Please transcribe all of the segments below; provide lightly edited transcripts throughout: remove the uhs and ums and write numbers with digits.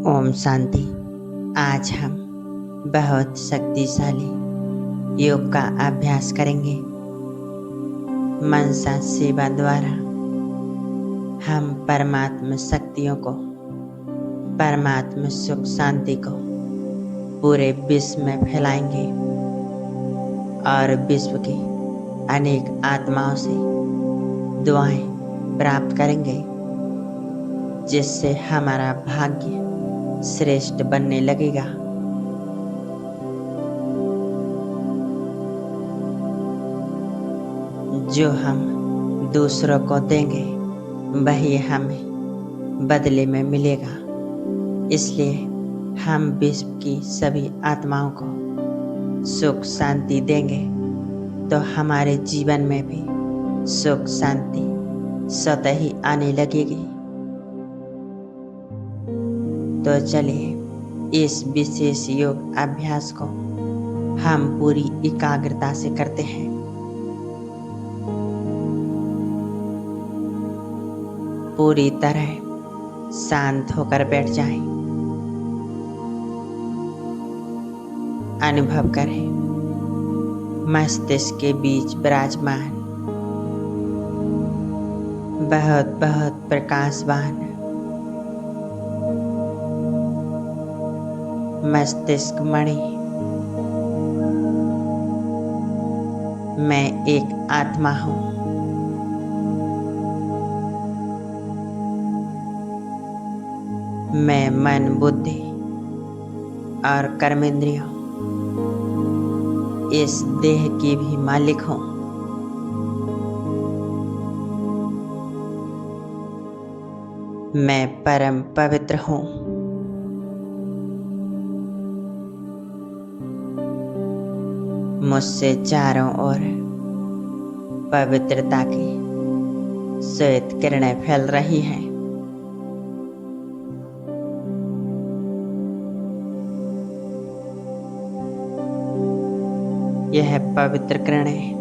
ओम शांति। आज हम बहुत शक्तिशाली योग का अभ्यास करेंगे। मनसा सेवा द्वारा हम परमात्मा शक्तियों को, परमात्मा सुख शांति को पूरे विश्व में फैलाएंगे और विश्व की अनेक आत्माओं से दुआएं प्राप्त करेंगे, जिससे हमारा भाग्य श्रेष्ठ बनने लगेगा। जो हम दूसरों को देंगे वही हमें बदले में मिलेगा। इसलिए हम विश्व की सभी आत्माओं को सुख शांति देंगे तो हमारे जीवन में भी सुख शांति स्वतः ही आने लगेगी। तो चलिए इस विशेष योग अभ्यास को हम पूरी एकाग्रता से करते हैं। पूरी तरह शांत होकर बैठ जाएं। अनुभव करें मस्तिष्क के बीच विराजमान बहुत बहुत प्रकाशवान मस्तिष्क मणि। मैं एक आत्मा हूँ। मैं मन, बुद्धि और कर्मेंद्रियों, इस देह की भी मालिक हूँ। मैं परम पवित्र हूँ। मुझसे चारों ओर पवित्रता की श्वेत किरणें फैल रही हैं। यह पवित्र किरणें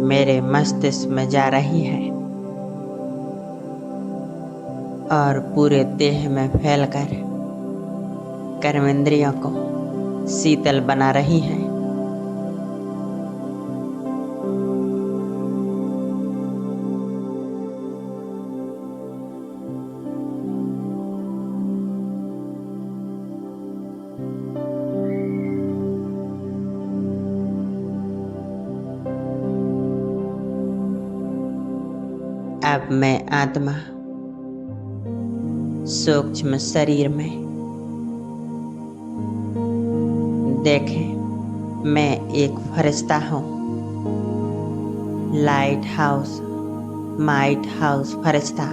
मेरे मस्तिष्क में जा रही है और पूरे देह में फैलकर कर्मेंद्रियों को शीतल बना रही है। अब मैं आत्मा सूक्ष्म शरीर में देखें, मैं एक फरिश्ता हूँ। लाइट हाउस, माइट हाउस फरिश्ता,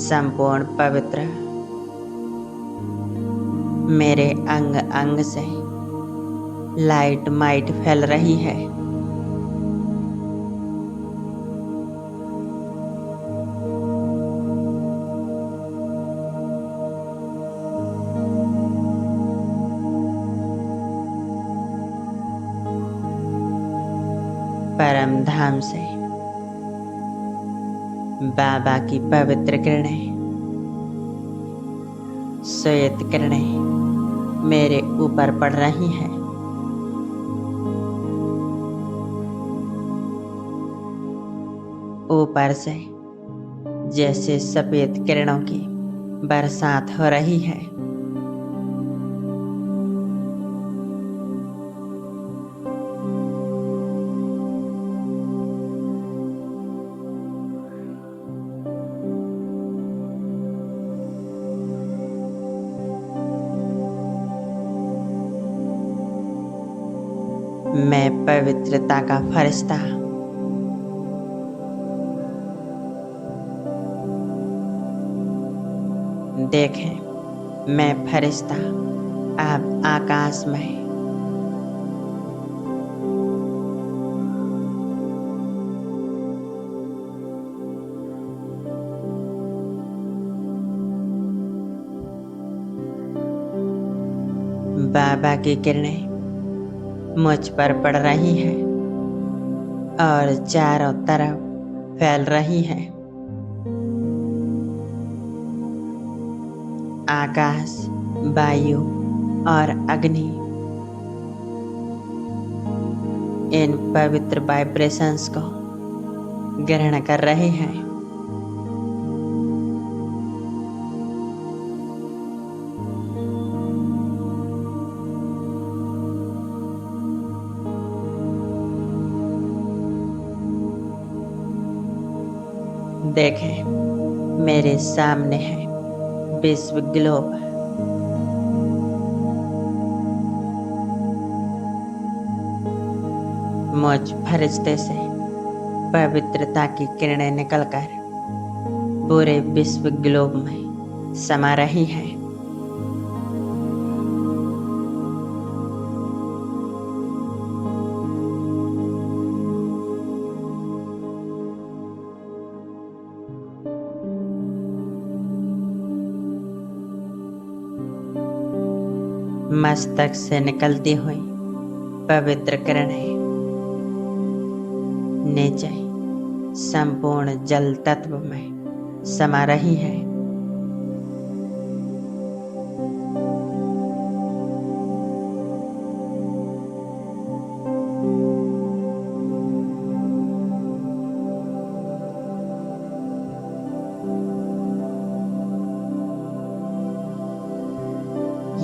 संपूर्ण पवित्र। मेरे अंग अंग से लाइट माइट फैल रही है। परम धाम से बाबा की पवित्र किरणें, श्वेत किरणें मेरे ऊपर पड़ रही हैं। ऊपर से जैसे सफेद किरणों की बरसात हो रही है। मैं पवित्रता का फरिश्ता, देखें मैं फरिश्ता अब आकाश में। बाबा की किरणें मुझ पर पड़ रही है और चारों तरफ फैल रही है। आकाश, वायु और अग्नि इन पवित्र वाइब्रेशंस को ग्रहण कर रहे हैं। देखें, मेरे सामने है विश्व ग्लोब। मुझ फरिश्ते से पवित्रता की किरणें निकलकर पूरे विश्व ग्लोब में समा रही हैं। मस्तक से निकलती हुई पवित्र किरणें नीचे संपूर्ण जल तत्व में समा रही है।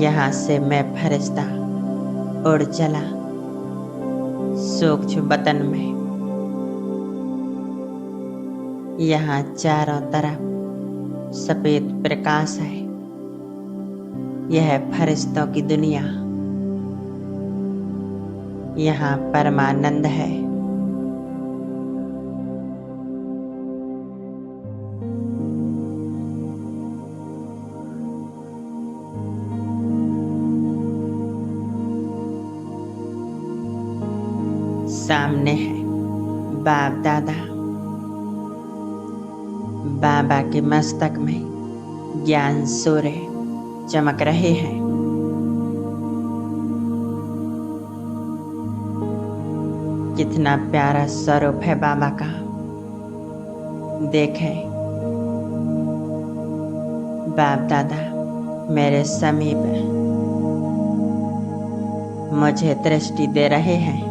यहाँ से मैं फरिश्ता उड़ चला सूक्ष्म वतन में। यहाँ चारों तरफ सफेद प्रकाश है। यह फरिश्तों की दुनिया। यहाँ परमानंद है। सामने है बाप दादा। बाबा के मस्तक में ज्ञान सूर्य चमक रहे हैं। कितना प्यारा स्वरूप है बाबा का। देखें, बाप दादा मेरे समीप मुझे दृष्टि दे रहे हैं।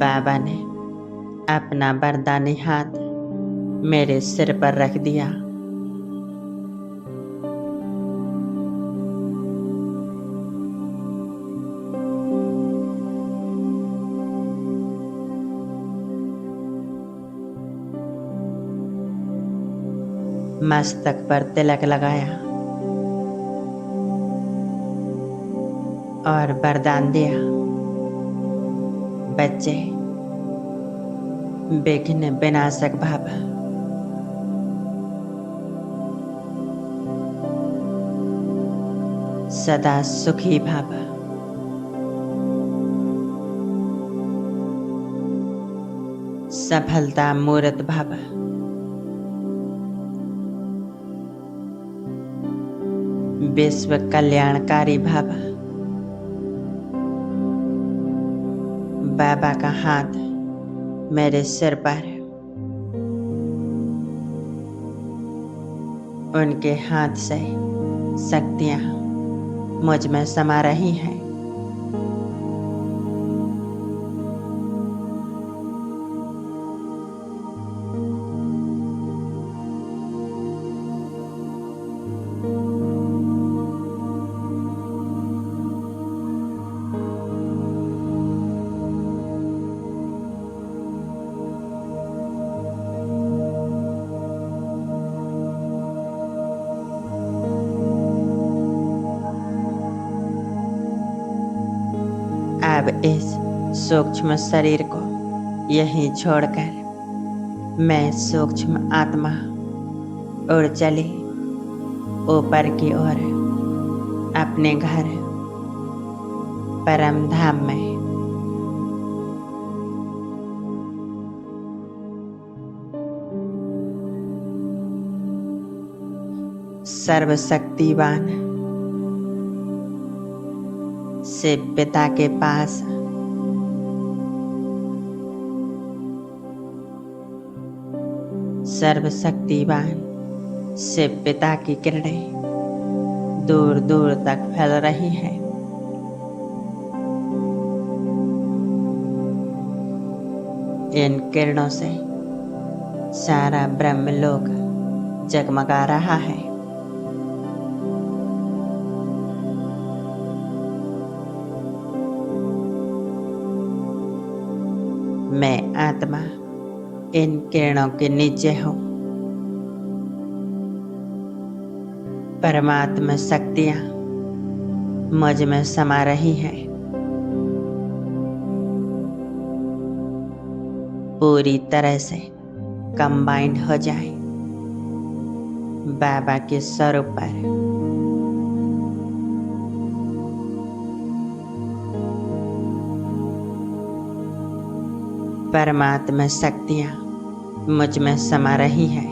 बाबा ने अपना वरदानी हाथ मेरे सिर पर रख दिया। मस्तक पर तिलक लगाया और वरदान दिया, बच्चे विघ्न विनाशक बाबा सदा सुखी बाबा सफलता मूर्त बाबा विश्व कल्याणकारी बाबा। बाबा का हाथ मेरे सिर पर। उनके हाथ से शक्तियां मुझ में समा रही हैं। अब इस सूक्ष्म शरीर को यहीं छोड़कर मैं सूक्ष्म आत्मा उड़ चली ऊपर की ओर अपने घर परम धाम में। सर्वशक्तिवान से पिता के पास सर्वशक्तिवान से पिता की किरणें दूर दूर तक फैल रही हैं। इन किरणों से सारा ब्रह्मलोक जगमगा रहा है। मैं आत्मा इन किरणों के नीचे हूँ। परमात्मा शक्तियाँ मुझ में समा रही हैं। पूरी तरह से कंबाइंड हो जाए बाबा के स्वरूप पर। परमात्मा शक्तियाँ मुझ में समा रही हैं।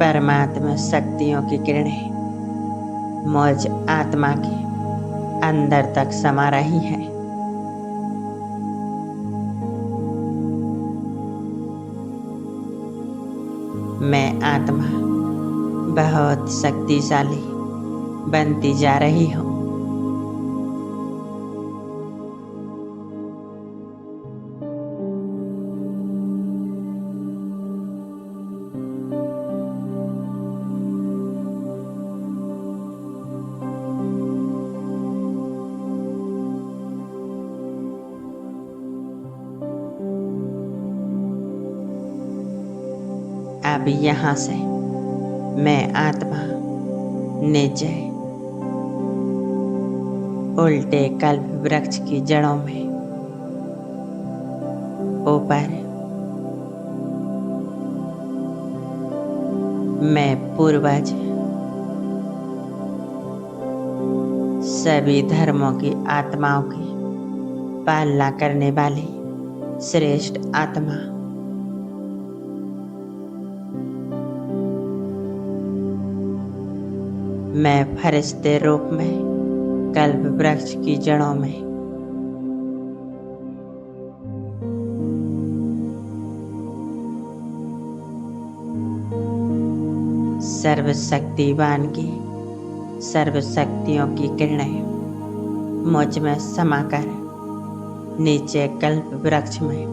परमात्मा शक्तियों की किरणें मुझ आत्मा के अंदर तक समा रही हैं। मैं आत्मा बहुत शक्तिशाली बनती जा रही हूँ। अब यहाँ से मैं आत्मा नीचे उल्टे कल्प वृक्ष की जड़ों में ऊपर मैं पूर्वज सभी धर्मों की आत्माओं की पालना करने वाली श्रेष्ठ आत्मा मैं फरिश्ते रूप में कल्प वृक्ष की जड़ों में सर्वशक्तिवान की सर्वशक्तियों की किरणें मुझ में समाकर नीचे कल्प वृक्ष में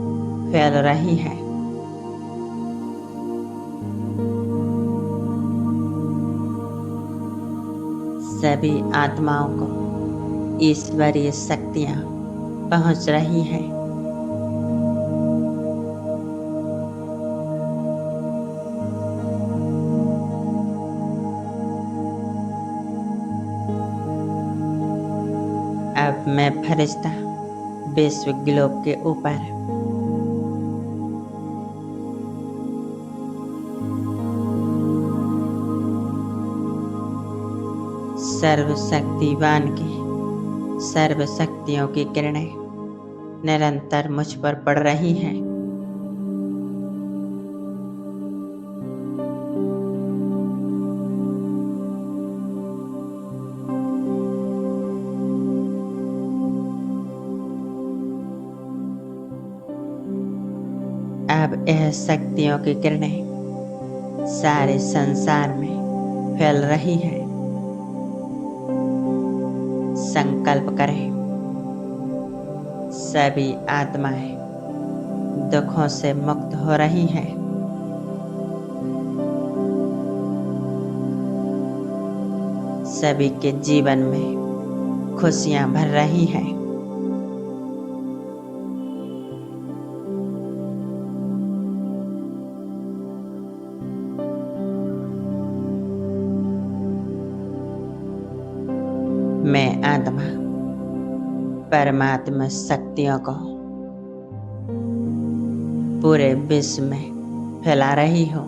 फैल रही हैं। सभी आत्माओं को ईश्वरीय शक्तियाँ पहुँच रही हैं। अब मैं फरिश्ता विश्व ग्लोब के ऊपर सर्वशक्तिवान की सर्वशक्तियों की किरणें निरंतर मुझ पर पड़ रही हैं। अब यह शक्तियों की किरणें सारे संसार में फैल रही हैं। संकल्प करें, सभी आत्माएं दुखों से मुक्त हो रही हैं। सभी के जीवन में खुशियां भर रही हैं। मैं आत्मा परमात्मा शक्तियों को पूरे विश्व में फैला रही हूँ।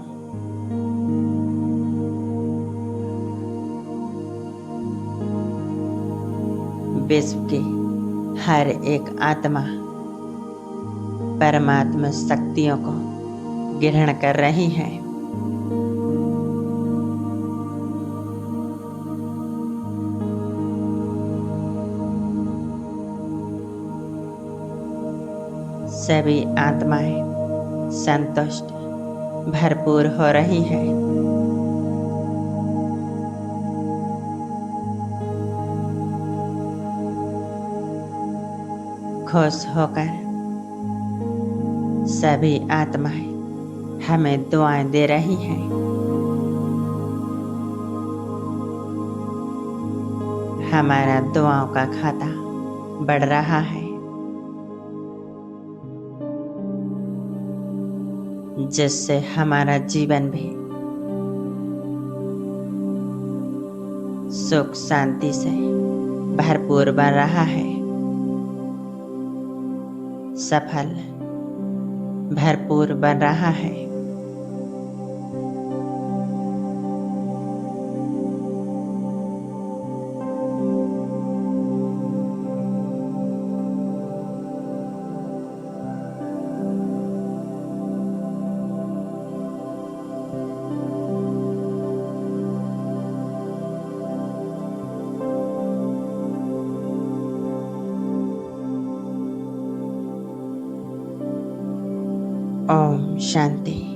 विश्व की हर एक आत्मा परमात्मा शक्तियों को ग्रहण कर रही है। सभी आत्माएं संतुष्ट भरपूर हो रही हैं। खुश होकर सभी आत्माएं हमें दुआएं दे रही हैं। हमारा दुआओं का खाता बढ़ रहा है, जिससे हमारा जीवन भी सुख शांति से भरपूर बन रहा है। सफल भरपूर बन रहा है। ओम शांति।